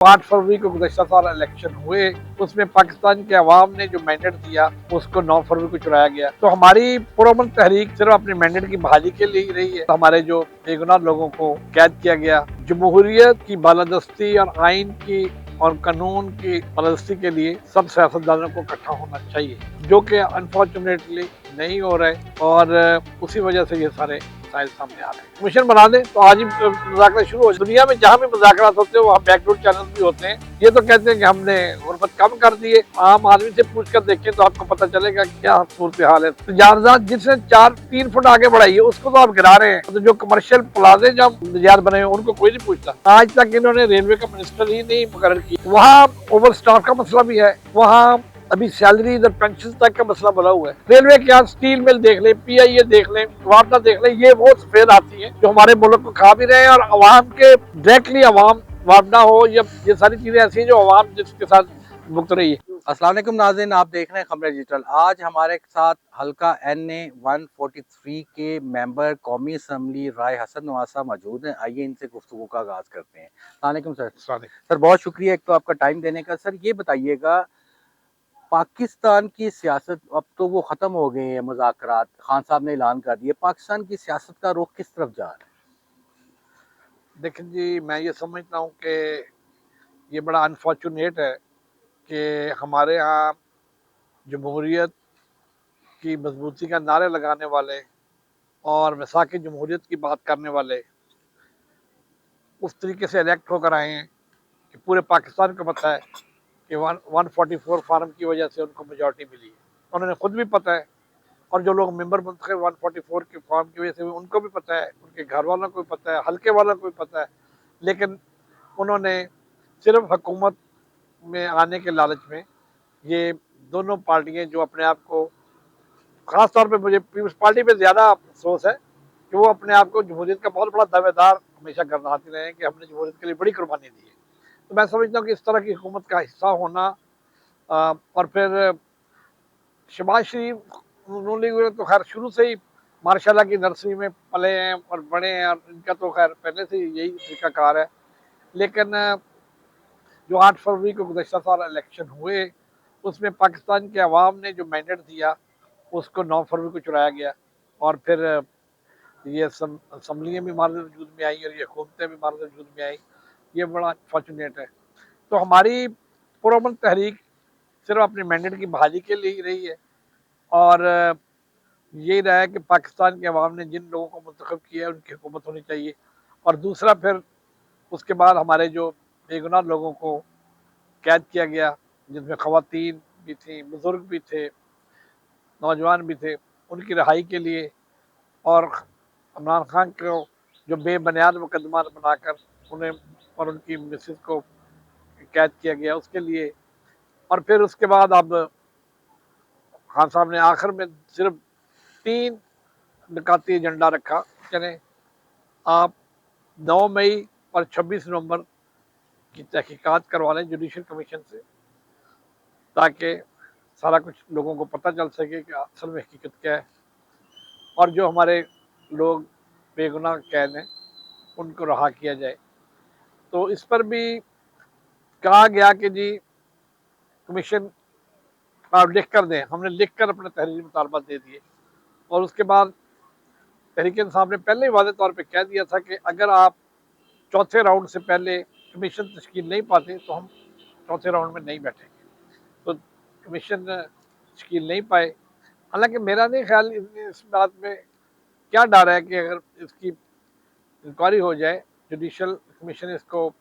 8 फरवरी को गुज़श्ता साल इलेक्शन हुए, उसमें पाकिस्तान के अवाम ने जो मैंडेट दिया उसको 9 फरवरी को चुराया गया। तो हमारी पुरअमन तहरीक सिर्फ अपने मैंडेट की बहाली के लिए ही रही है। हमारे जो बेगुनाह लोगों को कैद किया गया, जमहूरियत की बालादस्ती और आइन की और कानून की बालादस्ती के लिए सब सियासतदानों को इकट्ठा होना चाहिए, जो कि अनफॉर्चुनेटली नहीं हो रहे और उसी वजह से ये सारे मसाइल सामने आ रहे हैं। कमीशन बना दें तो आज ही मुज़ाकरा शुरू हो जाए। दुनिया में जहाँ भी मुज़ाकरात होते हैं वहाँ बैकडोर चैनल भी होते हैं। ये तो कहते हैं कि हमने गुर्बत कम कर दी है। आम आदमी से पूछ कर देखें तो आपको पता चलेगा क्या सूरत हाल है। तजारत जिसने 3 फुट आगे बढ़ाई है उसको तो आप गिरा रहे हैं। तो जो कमर्शियल प्लाजे जब तजारत बने हुए उनको कोई नहीं पूछता। आज तक इन्होंने रेलवे का मिनिस्टर ही नहीं मुकर्रर किया। वहाँ ओवर स्टाफ का मसला भी है, वहाँ अभी सैलरी और पेंशन तक का मसला बना हुआ है। रेलवे के यहाँ स्टील मिल देख ले, PIA देख ले, वापना देख ले, ये वो सफेद आती है जो हमारे मुल्क को खा भी रहे हैं और अवाम के डायरेक्टली अवाम वापना हो, ये सारी चीजें ऐसी हैं जो अवाम जिसके साथ भुगत रही है। अस्सलाम वालेकुम नाज़रीन, आप देख रहे हैं खबरें डिजिटल। आज हमारे साथ हल्का NA 143 के मेंबर कौमी असम्बली राय हसन नवाज साहब मौजूद हैं। आइए इनसे गुफ्तगू का आगाज़ करते हैं। अस्सलाम वालेकुम सर। सर बहुत शुक्रिया एक तो आपका टाइम देने का। सर ये बताइएगा, पाकिस्तान की सियासत अब तो वो ख़त्म हो गए हैं, मुज़ाकरात खान साहब ने ऐलान कर दिए, पाकिस्तान की सियासत का रुख किस तरफ जा रहा है? देखिए जी, मैं ये समझता हूँ कि ये बड़ा अनफॉर्चुनेट है कि हमारे यहाँ जमहूरियत की मजबूती का नारे लगाने वाले और मिसाक जमहूरियत की बात करने वाले उस तरीके से इलेक्ट होकर आए हैं कि पूरे पाकिस्तान को पता है कि 144 फार्म की वजह से उनको मेजॉरिटी मिली है। उन्होंने खुद भी पता है और जो लोग मेंबर बनते हैं 144 के फॉर्म की वजह से उनको भी पता है, उनके घर वालों को भी पता है, हल्के वालों को भी पता है। लेकिन उन्होंने सिर्फ हुकूमत में आने के लालच में ये दोनों पार्टियां जो अपने आप को, खास तौर पे मुझे पीपल्स पार्टी पे ज़्यादा अफसोस है कि वो अपने आप को जमहूरियत का बहुत बड़ा दावेदार हमेशा करनाते रहे हैं कि हमने जमहूरियत के लिए बड़ी कुर्बानी दी है। तो मैं समझता हूँ कि इस तरह की हुकूमत का हिस्सा होना और फिर शहबाज शरीफ उन्होंने तो खैर शुरू से ही मार्शाल्लाह की नर्सरी में पले हैं और बड़े हैं और इनका तो खैर पहले से यही तरीकाकार है। लेकिन जो 8 फरवरी को गुज़श्ता साल इलेक्शन हुए उसमें पाकिस्तान के अवाम ने जो मैंडेट दिया उसको 9 फरवरी को चुराया गया और फिर ये असम्बलियाँ भी मारद वजूद में आई और ये हुकूमतें भी मारद वजूद में आई। ये बड़ा फॉर्चुनेट है। तो हमारी पुरअमन तहरीक सिर्फ अपने मैंडेट की बहाली के लिए ही रही है और यही रहा है कि पाकिस्तान के अवाम ने जिन लोगों को मुंतखब किया है उनकी हुकूमत होनी चाहिए। और दूसरा फिर उसके बाद हमारे जो बेगुनाह लोगों को कैद किया गया, जिसमें ख़वातीन भी थी, बुज़ुर्ग भी थे, नौजवान भी थे, उनकी रिहाई के लिए और इमरान खान को जो बेबुनियाद मुकदमा बनाकर उन्हें और उनकी मिसेस को कैद किया गया उसके लिए। और फिर उसके बाद अब खान साहब ने आखिर में सिर्फ 3 निकाती एजेंडा रखा, चले आप 9 मई और 26 नवंबर की तहकीकात करवा लें जुडिशल कमीशन से, ताकि सारा कुछ लोगों को पता चल सके कि असल में हकीकत क्या है और जो हमारे लोग बेगुनाह कैद हैं उनको रहा किया जाए। तो इस पर भी कहा गया कि जी कमीशन आप लिख कर दें। हमने लिख कर अपने तहरीरी मुतालबा दे दिए और उसके बाद तहरीक इंसाफ ने पहले ही वाज़ेह तौर पर कह दिया था कि अगर आप चौथे राउंड से पहले कमीशन तश्कील नहीं पाते तो हम चौथे राउंड में नहीं बैठेंगे। तो कमीशन तश्कील नहीं पाए। हालांकि मेरा नहीं ख्याल इस बात में क्या डर है कि अगर इसकी इंक्वायरी हो जाए, जुडिशल कमीशन इसको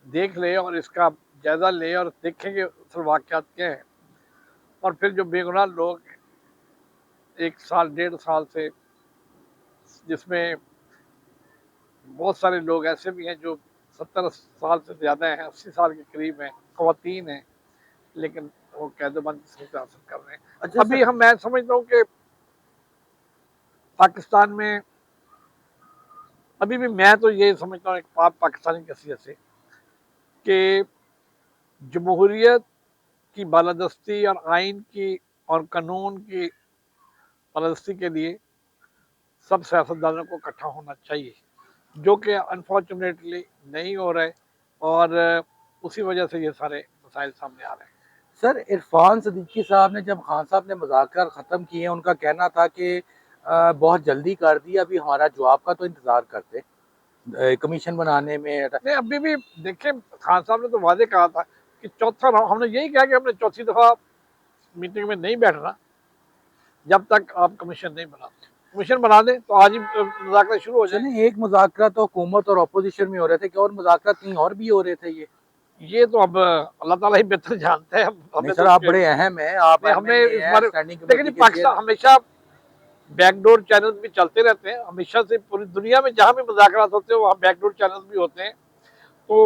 देख ले और इसका जायज़ा ले और देखेंगे असल वाक़यात क्या हैं और फिर जो बेगुनाह लोग 1 साल 1.5 साल से, जिसमें बहुत सारे लोग ऐसे भी हैं जो 70 साल से ज़्यादा हैं, 80 साल के करीब हैं, ख़वातीन हैं, लेकिन वो कैदोबंद से हासिल कर रहे हैं। अच्छा अभी सर। मैं समझता हूँ कि पाकिस्तान में अभी भी मैं तो ये समझता हूँ एक पाकिस्तानी की हैसियत से कि जमहूरियत की बालादस्ती और आइन की और कानून की बालादस्ती के लिए सब सियासतदानों को इकट्ठा होना चाहिए, जो कि अनफॉर्चुनेटली नहीं हो रहे और उसी वजह से ये सारे मसाइल सामने आ रहे हैं। सर इरफान सिद्दीकी साहब ने जब खान साहब ने मुज़ाकर ख़त्म किए, उनका कहना था कि बहुत जल्दी कर दिया, अभी हमारा जवाब का तो इंतज़ार करते कमीशन बनाने में। नहीं, अभी भी देखिए, खान साहब ने तो वादे कहा था कि चौथा राउंड, हमने यही कहा कि हमने चौथी दफा मीटिंग में नहीं बैठना जब तक आप कमीशन नहीं बनाते। कमीशन बना दें तो आज ही मुज़ाकरे शुरू हो जाएं। चलें, एक मुज़ाकरा तो हुकूमत और अपोजिशन में हो रहे थे, क्या और मुज़ाकरा कहीं और भी हो रहे थे ये? ये तो अब अल्लाह ताला ही बेहतर जानते हैं, नहीं हमें सर, तो आप उसके बड़े अहम हैं, आप नहीं, हमें एमएनए इस हैं, बारे स्टैंडिंग देखिए जी, कमेटी के पाकिस्तान चेयरमैन। हमेशा बैकडोर चैनल भी चलते रहते हैं, हमेशा से पूरी दुनिया में जहाँ भी मुज़ाकरात होते हैं वहाँ बैकडोर चैनल भी होते हैं। तो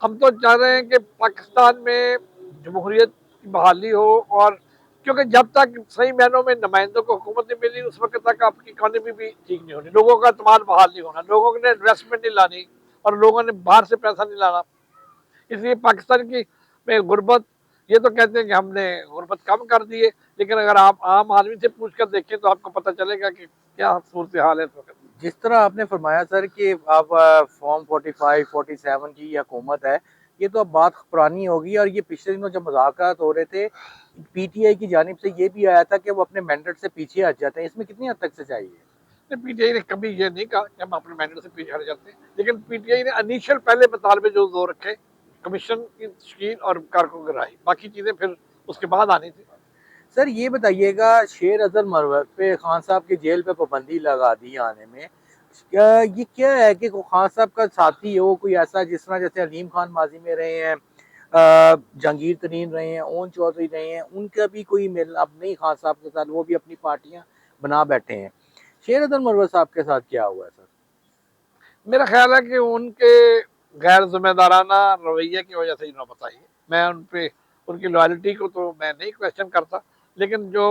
हम तो चाह रहे हैं कि पाकिस्तान में जमहूरियत की बहाली हो, और क्योंकि जब तक सही मायनों में नुमाइंदों को हुकूमत नहीं मिली उस वक्त तक आपकी इकॉनमी भी ठीक नहीं होनी, लोगों का एतमाद बहाल नहीं होना, लोगों ने इन्वेस्टमेंट नहीं लानी और लोगों ने बाहर से पैसा नहीं लाना। इसलिए पाकिस्तान की में गुर्बत, ये तो कहते हैं कि हमने गुर्बत कम कर दी है, लेकिन अगर आप आम आदमी से पूछ कर देखें तो आपको पता चलेगा कि क्या सूरत हाल है इस वक्त। जिस तरह आपने फरमाया सर कि अब फॉर्म 45, 47 की हुकूमत है, ये तो अब बात पुरानी होगी। और ये पिछले दिनों जब मुज़ाकरात हो रहे थे, पीटीआई की जानिब से ये भी आया था कि वो अपने मैंडेट से पीछे हट जाते हैं, इसमें कितनी हद तक सच्चाई है? पीटीआई ने कभी ये नहीं कहा कि हम अपने मैंडेट से पीछे हट जाते हैं, लेकिन पीटीआई ने इनिशियल पहले मुतालबे जो जोर रखे, कमीशन की तश्कील और कारकुन गिराई, बाकी चीजें फिर उसके बाद आनी थी। सर ये बताइएगा, शेर अजहर मरवत पे खान साहब की जेल पे पाबंदी लगा दी आने में, ये क्या है कि वो खान साहब का साथी हो कोई ऐसा, जिस तरह जैसे अलीम खान माजी में रहे हैं, जहांगीर तरीन रहे हैं, ओन चौधरी रहे हैं, उनका भी कोई मेल अब नहीं खान साहब के साथ, वो भी अपनी पार्टियां बना बैठे हैं। शेर अजहर मरवत साहब के साथ क्या हुआ है सर? मेरा ख्याल है कि उनके गैर जिम्मेदाराना रवैये की वजह से ही नौबत आई है। मैं उन पे उनकी लॉयल्टी को तो मैं नहीं क्वेश्चन करता, लेकिन जो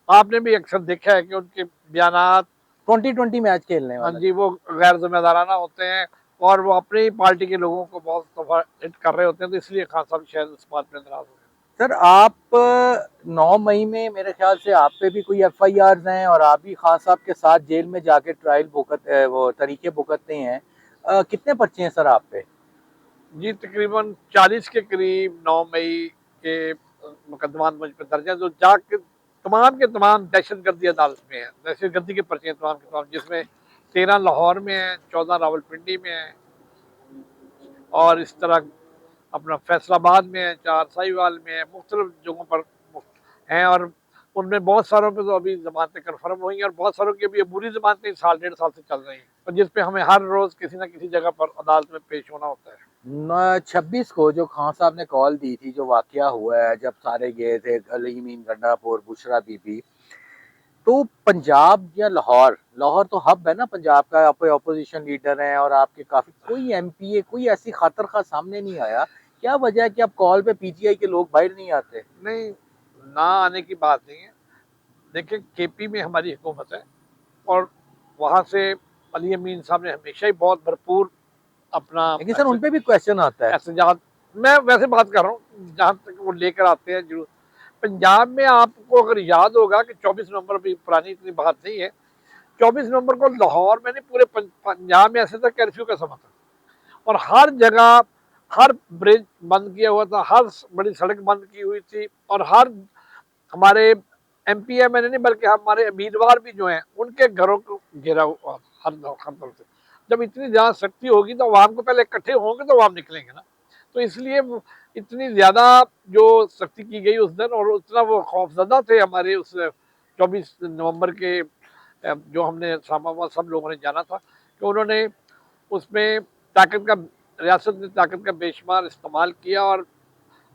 आपने भी अक्सर देखा है कि उनके बयानात, 2020 मैच खेलने हाँ वाला जी, जो। वो गैर जिम्मेदाराना होते हैं और वो अपनी ही पार्टी के लोगों को बहुत दफा हिट कर रहे होते हैं, तो इसलिए खान साहब शायद इस बात में नाराज हो गए। सर आप 9 मई में मेरे ख्याल से आप पे भी कोई एफआईआर हैं और आप भी खान साहब के साथ जेल में जाके ट्रायल वो तरीके भुगतते हैं। कितने पर्चे हैं सर आप पे? जी, तकरीबन 40 के करीब 9 मई के मुकदमात मुझ पर दर्ज हैं, जो जाके तमाम के तमाम दहशतगर्दी अदालत में हैं। दहशतगर्दी के पर्चे हैं तमाम के तमाम, जिसमें 13 लाहौर में हैं, 14 रावलपिंडी में हैं और इस तरह अपना फैसलाबाद में है, 4 साहिवाल में है, मुख्तलिफ जगहों पर हैं। और उनमें बहुत सारों पे तो अभी ज़मानतें कन्फर्म हुई हैं और बहुत सारों की अभी अबूरी ज़मानतें साल डेढ़ साल से चल रही हैं, और जिस पे हमें हर रोज़ किसी न किसी जगह पर अदालत में पेश होना होता है। 26 को जो खान साहब ने कॉल दी थी, जो वाकया हुआ है जब सारे गए थे अलीमीन गंडापुर, बुशरा बीबी, तो पंजाब या लाहौर, लाहौर तो हब है ना पंजाब का, आप अपोजिशन लीडर हैं और आपके काफी कोई एमपीए कोई ऐसी खातर खा सामने नहीं आया। क्या वजह है कि आप कॉल पे पीटीआई के लोग बाहर नहीं आते? नहीं, ना आने की बात नहीं है। देखिए, केपी में हमारी हुकूमत है और वहाँ से अली अमीन साहब ने हमेशा ही बहुत भरपूर अपना लेकिन सर उन पे भी क्वेश्चन आता है। एहतजाज, मैं वैसे बात कर रहा हूँ जहाँ तक वो लेकर आते हैं जरूर। पंजाब में आपको अगर याद होगा कि 24 नवंबर, भी पुरानी इतनी बात नहीं है, 24 नवंबर को लाहौर में नहीं पूरे पंजाब में ऐसे था कर्फ्यू का समय था, और हर जगह हर ब्रिज बंद किया हुआ था, हर बड़ी सड़क बंद की हुई थी, और हर हमारे एमपी एमएलए नहीं बल्कि हमारे उम्मीदवार भी जो हैं उनके घरों को घेरा हुआ हर तरफ से। जब इतनी ज़्यादा सख्ती होगी तो आवाम को पहले इकट्ठे होंगे तो आवाम निकलेंगे ना, तो इसलिए इतनी ज़्यादा जो सख्ती की गई उस दिन, और उतना वो खौफजदा थे हमारे उस 24 नवंबर के जो हमने इस्लामाबाद सब लोगों ने जाना था कि उन्होंने उसमें ताकत का रियासत ने ताकत का बेशुमार इस्तेमाल किया और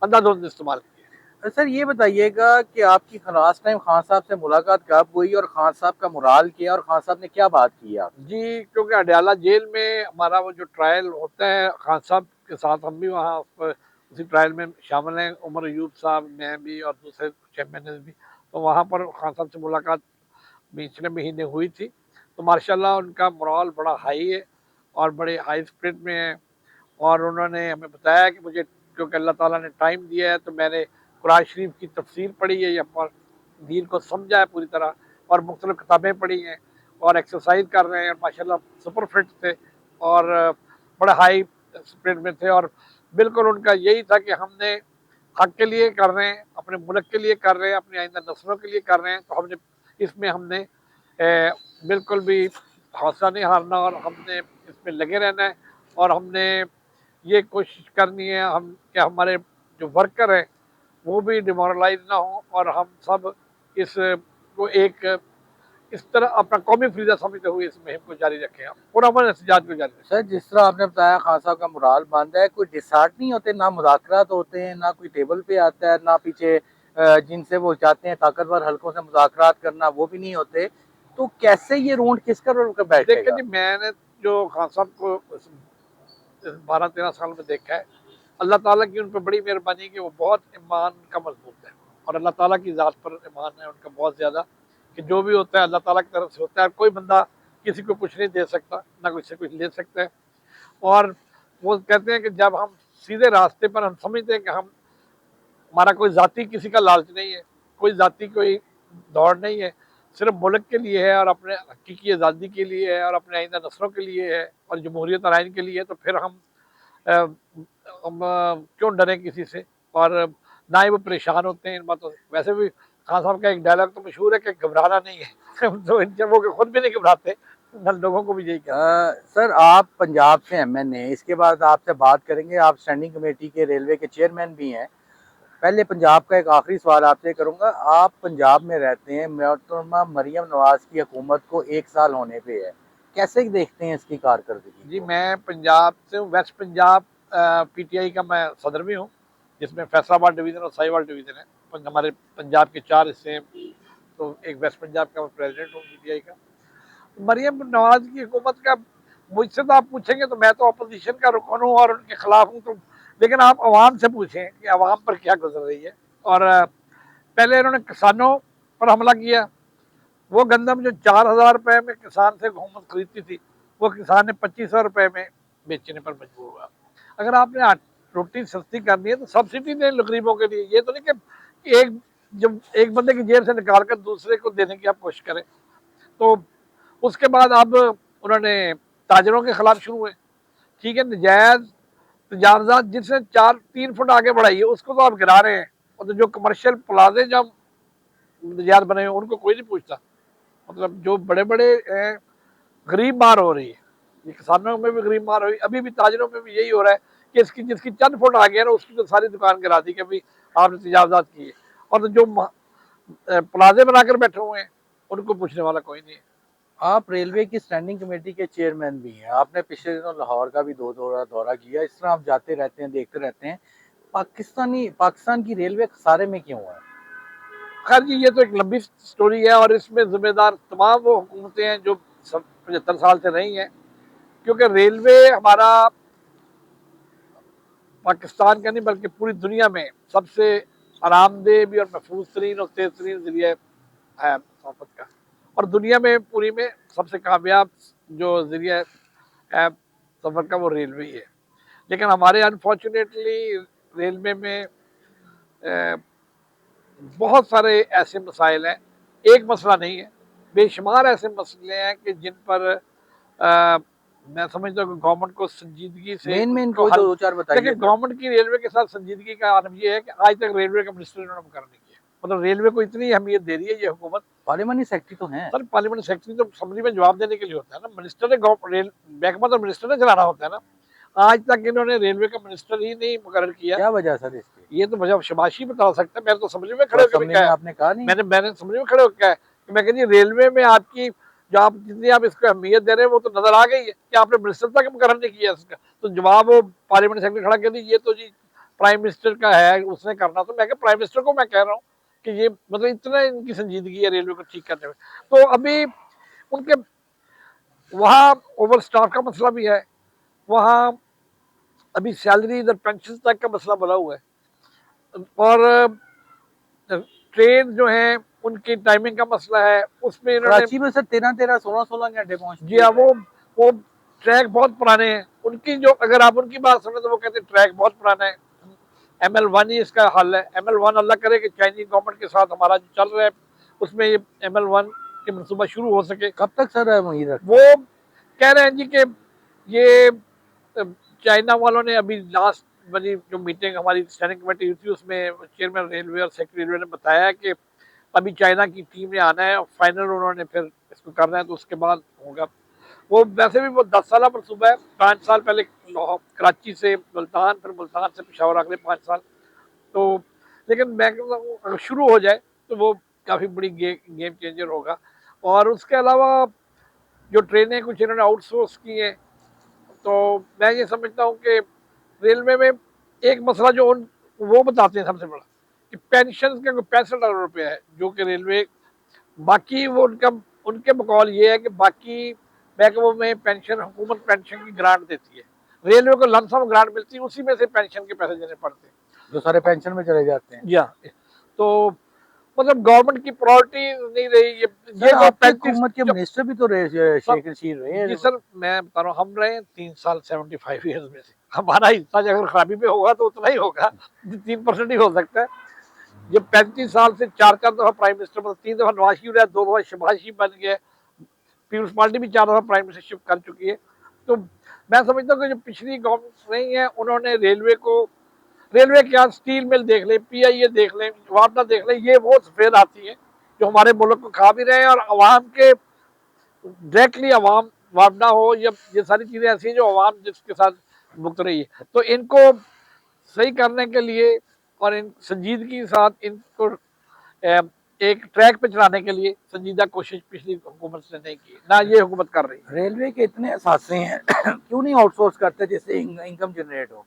अंधाधुंध इस्तेमाल किया। सर ये बताइएगा कि आपकी लास्ट टाइम खान साहब से मुलाकात कब हुई और खान साहब का मुराल किया और खान साहब ने क्या बात की आप? जी, क्योंकि अडयाला जेल में हमारा वो जो ट्रायल होता है खान साहब के साथ, हम भी वहाँ उसी ट्रायल में शामिल हैं, उमर अयूब साहब, मैं भी और दूसरे कुछ एमएनए भी। तो वहाँ पर खान साहब से मुलाकात पिछले महीने हुई थी, तो माशाल्लाह उनका मोरल बड़ा हाई है और बड़े हाई स्पिरिट में है। और उन्होंने हमें बताया कि मुझे, क्योंकि अल्लाह ताला ने टाइम दिया है, तो मैंने कुरान शरीफ की तफसीर पढ़ी है, या पर दीन को समझा है पूरी तरह, और मुख्तलिफ किताबें पढ़ी हैं और एक्सरसाइज कर रहे हैं, और माशाल्लाह सुपर फिट थे और बड़ा हाई स्पिरिट में थे और बिल्कुल उनका यही था कि हमने हक के लिए कर रहे हैं, अपने मुल्क के लिए कर रहे हैं, अपनी आइंदा नस्लों के लिए कर रहे हैं, तो हमने बिल्कुल भी हौसला नहीं हारना और हमने इसमें लगे रहना है और हमने ये कोशिश करनी है हम कि हमारे जो वर्कर हैं वो भी डिमोरलाइज ना हो और हम सब इस को एक इस तरह अपना कौमी फरीदा समझते हुए इस मुहिम को जारी रखें, हम पुरअमन एहतजाज को जारी रखें। सर जिस तरह आपने बताया खान साहब का मुराल बंद है, कोई डिसार्ट नहीं होते, ना मुज़ाकरात होते हैं, ना कोई टेबल पे आता है, ना पीछे जिनसे वो चाहते हैं ताकतवर हल्कों से मुज़ाकरात करना वो भी नहीं होते, तो कैसे ये रूंड किसका रोल कर देखिए बैठेगा? जी, मैंने जो खान साहब को इस 12-13 साल में देखा है, अल्लाह ताला की उन पर बड़ी मेहरबानी कि वो बहुत ईमान का मजबूत है और अल्लाह ताला की ज़ात पर ईमान है उनका बहुत ज़्यादा कि जो भी होता है अल्लाह ताला की तरफ से होता है। कोई बंदा किसी को कुछ नहीं दे सकता, ना किसी से कुछ ले सकता है और वो कहते हैं कि जब हम सीधे रास्ते पर हम समझते हैं कि हम हमारा कोई ज़ाती किसी का लालच नहीं है, कोई ज़ाती कोई दौड़ नहीं है, सिर्फ मुल्क के लिए है और अपने हकीकी आज़ादी के लिए है और अपने आइंदा नस्लों के लिए है और जमहूरियत और आइन के लिए है, तो फिर हम क्यों डरें किसी से और ना ही वो परेशान होते हैं इन बातों से। वैसे भी खान साहब का एक डायलॉग तो मशहूर है कि घबराना नहीं है तो जब वो खुद भी नहीं घबराते, लोगों को भी यही कहते हैं। सर आप पंजाब से एमएनए, इसके बाद आपसे बात करेंगे, आप स्टैंडिंग कमेटी के रेलवे के चेयरमैन भी हैं। पहले पंजाब का एक आखिरी सवाल आपसे करूंगा, आप पंजाब में रहते हैं, मोहतरमा मरियम नवाज की हुकूमत को 1 साल होने पे है, कैसे देखते हैं इसकी कारकर्दगी जी, को? मैं पंजाब से हूँ, वेस्ट पंजाब पीटीआई का मैं सदर भी हूँ, जिसमें फैसलाबाद डिवीज़न और साहिवाल डिवीज़न है। हमारे पंजाब के 4 हिस्से हैं, तो एक वेस्ट पंजाब का मैं प्रेसिडेंट हूँ पीटीआई का। मरियम नवाज की हुकूमत का मुझसे तो आप पूछेंगे तो मैं तो अपोजिशन का रुकन हूँ और उनके खिलाफ हूँ, तो लेकिन आप आवाम से पूछें कि आवाम पर क्या गुजर रही है। और पहले इन्होंने किसानों पर हमला किया, वो गंदम जो 4,000 रुपए में किसान से हुकूमत खरीदती थी, वो किसान ने 2500 रुपए में बेचने पर मजबूर हुआ। अगर आपने रोटी सस्ती करनी है तो सब्सिडी दें गरीबों के लिए, ये तो नहीं कि एक जब एक बंदे की जेब से निकाल कर दूसरे को देने की आप कोशिश करें। तो उसके बाद अब उन्होंने ताजरों के खिलाफ शुरू हुए, ठीक है, नजायज तजावजात जिसने 4-3 फुट आगे बढ़ाई है उसको तो आप गिरा रहे हैं, और तो जो कमर्शियल प्लाजे जब नजायज बने हुए उनको कोई नहीं पूछता। मतलब जो बड़े बड़े गरीब मार हो रही है, ये किसानों में भी गरीब मार हो रही है, अभी भी ताजरों में भी यही हो रहा है कि इसकी जिसकी चंद फुट आ गया ना उसकी तो सारी दुकान गिरा दी कि अभी आपने तजावजात की है, और तो जो प्लाजे बनाकर बैठे हुए हैं उनको पूछने वाला कोई नहीं है। आप रेलवे की स्टैंडिंग कमेटी के चेयरमैन भी हैं, आपने पिछले दिनों लाहौर का भी दौरा किया, इस तरह आप जाते रहते हैं, देखते रहते हैं, पाकिस्तान की रेलवे खसारे में क्यों है? खैर जी, ये तो एक लंबी स्टोरी है और इसमें जिम्मेदार तमाम वो हुकूमतें हैं जो सब 75 साल से रही हैं, क्योंकि रेलवे हमारा पाकिस्तान का नहीं बल्कि पूरी दुनिया में सबसे आरामदेह भी और महफूज तरीन और तेज तरीन जरिए है मुसाफत का, और दुनिया में पूरी में सबसे कामयाब जो जरिए है सफ़र का वो रेलवे ही है। लेकिन हमारे अनफॉर्चुनेटली रेलवे में बहुत सारे ऐसे मसाइल हैं, एक मसला नहीं है, बेशुमार ऐसे मसले हैं कि जिन पर मैं समझता हूँ कि गवर्नमेंट को संजीदगी से मेन उसको कोई हल। दो चार देखिए, बताइए सर। गवर्नमेंट की रेलवे के साथ संजीदगी का आलम ये है कि आज तक रेलवे का मिनिस्टर इन्होंने मुकर्रर नहीं किया। मतलब रेलवे को इतनी अहमियत दे रही है ये हुकूमत। पार्लियामानी सेक्रेटरी तो हैं। सर, पार्लियामेंट सेक्रेटरी तो असम्बली में जवाब देने के लिए होता है ना, मिनिस्टर ने रेल महकमा तो मिनिस्टर ने चलाना होता है ना। आज तक इन्होंने रेलवे का मिनिस्टर ही नहीं मुकर्रर किया। क्या वजह सर इसकी? ये तो मुझे शबाशी बता सकता है, मैंने तो असम्बली में तो खड़े होकर भी असेंबली कहा में है। आपने कहा नहीं? मैंने असम्बली में खड़े होकर कहा है कि मैं कहती रेलवे में आपकी जो आप जितनी आप इसको अहमियत दे रहे हैं वो तो नजर आ गई है कि आपने मिनिस्टर तक मुकर्रर नहीं किया इसका। तो जवाब वो पार्लियामेंट सेक्रेटरी खड़ा कहती ये तो जी प्राइम मिनिस्टर का है, उसने करना। तो मैं प्राइम मिनिस्टर को मैं कह रहा हूँ कि ये मतलब इतना इनकी संजीदगी है रेलवे को ठीक करने में। तो अभी उनके वहाँ ओवर स्टाफ का मसला भी है, वहाँ अभी सैलरी और पेंशन तक का मसला बना हुआ है, और ट्रेन जो है उनकी टाइमिंग का मसला है, उसमें इन्होंने कराची में सर 13-13, 16-16 घंटे पहुंचती जी हाँ, है ट्रेन। वो ट्रैक बहुत पुराने हैं उनकी। जो अगर आप उनकी बात सुने तो वो कहते हैं ट्रैक बहुत पुराना है, ML1 ही इसका हल है। ML1 अल्लाह करे कि चाइनीज गवर्नमेंट के साथ हमारा जो चल रहा है उसमें ये ML1 के मनसूबा शुरू हो सके। कब तक सर उम्मीद रखते वो हैं? कह रहे हैं जी कि ये चाइना वालों ने अभी लास्ट वाली जो मीटिंग हमारी स्टैंडिंग कमेटी हुई थी उसमें चेयरमैन रेलवे और सेक्रेटरी रेलवे ने बताया कि अभी चाइना की टीम ने आना है, फाइनल उन्होंने फिर इसको करना है, तो उसके बाद होगा। वो वैसे भी वो 10 साल पर सूबा है। 5 साल पहले कराची से मुल्तान, फिर मुल्तान से पेशावर, अगले 5 साल। तो लेकिन मैं कहता हूँ अगर शुरू हो जाए तो वो काफ़ी बड़ी गेम चेंजर होगा। और उसके अलावा जो ट्रेनें कुछ इन्होंने आउटसोर्स की हैं, तो मैं ये समझता हूँ कि रेलवे में एक मसला जो वो बताते हैं सबसे बड़ा कि पेंशन का 65 अरब रुपया है, जो कि रेलवे बाकी वो उनका उनके बकौल ये है कि बाकी महकमों में पेंशन, हुकूमत पेंशन की ग्रांट देती है, रेलवे को लमसम ग्रांट मिलती है, उसी में से पेंशन के पैसे देने पड़ते हैं, जो सारे पेंशन में चले जाते हैं। या तो मतलब गवर्नमेंट की प्रायोरिटी नहीं रही ये सर जो आपके 35 हुकूमत के जो मिनिस्टर भी तो रहे, शेख रशीद रहे जी हैं। सर, मैं बता रहा हूँ हम रहे 3 साल 75 ईयर्स में से, हमारा हिस्सा अगर खराबी में होगा तो उतना ही होगा, 3% ही हो सकता है। जब 35 साल से 4 4 दफा प्राइम मिनिस्टर, मतलब 3 दफा नवाज शरीफ रहा, 2 दफा शहबाज शरीफ बन गए, पीपल्स पार्टी भी 4 दफा प्राइम मिनिस्टरशिप कर चुकी है। तो मैं समझता हूँ कि जो पिछली गवर्नमेंट रही है उन्होंने रेलवे क्या, स्टील मिल देख ले, PIA देख ले, वापडा देख ले, ये वो सफेद आती है जो हमारे मुल्क को खा भी रहे हैं, और अवाम के डायरेक्टली अवाम वापडा हो, या ये सारी चीजें ऐसी हैं जो अवाम जिसके साथ भुगत रही है। तो इनको सही करने के लिए और इन संजीदगी के साथ इनको एक ट्रैक पे चलाने के लिए संजीदा कोशिश पिछली हुकूमत ने नहीं की, ना ये हुकूमत कर रही है। रेलवे के इतने असासे हैं क्यों नहीं आउटसोर्स करते जिससे इनकम जनरेट हो?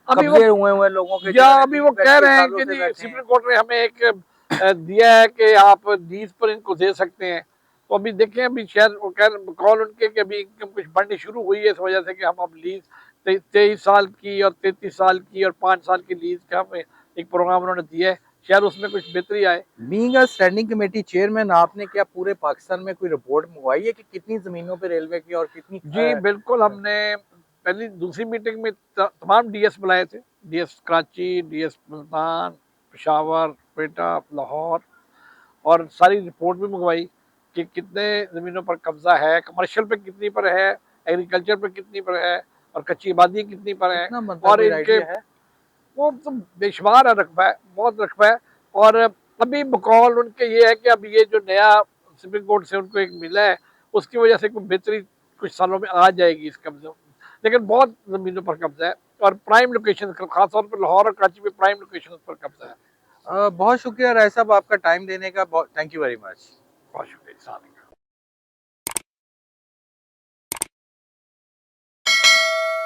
अभी वो कब्जे हुए लोगों के या जो है अभी वो कह 20-25 रहे हैं सालों कि से जी बैठे हैं। सुप्रीम कोर्ट ने हमें एक दिया है कि आप लीज पर इनको दे सकते हैं। तो अभी देखें, अभी शायद वो कह कॉल उनके कि अभी इनकम कुछ बढ़नी शुरू हुई है, इस वजह से कि हम अब लीज 23 साल की और 33 साल की और 5 साल की लीज का हमें एक प्रोग्राम उन्होंने दिया है, शायद उसमें कुछ बेहतरी आए। Being a standing committee chairman, आपने क्या पूरे पाकिस्तान में कोई रिपोर्ट मंगवाई है कि कितनी जमीनों पे रेलवे की और कितनी जी बिल्कुल, हमने पहली दूसरी मीटिंग में तमाम DS बुलाए थे, DS कराची, DS मुल्तान, पेशावर, क्वेटा, लाहौर, और सारी रिपोर्ट भी मंगवाई कि कितने ज़मीनों पर कब्जा है, कमर्शियल पे कितनी पर है, एग्रीकल्चर पे कितनी पर है, और कच्ची आबादी कितनी पर है, कितना बनता है, और कोई इनके आइडिया है? वो तो बेशुमार रकबा है, बहुत रकबा है। और अभी बकौल उनके ये है कि अब ये जो नया सुप्रीम कोर्ट से उनको एक मिला है, उसकी वजह से कुछ बेहतरी कुछ सालों में आ जाएगी इस कब्जे में, लेकिन बहुत ज़मीनों पर कब्जा है, और प्राइम लोकेशन, खासतौर पर लाहौर और कराची में प्राइम लोकेशन पर कब्जा है। बहुत शुक्रिया राय साहब आपका टाइम देने का, बहुत थैंक यू वेरी मच। बहुत शुक्रिया साहब।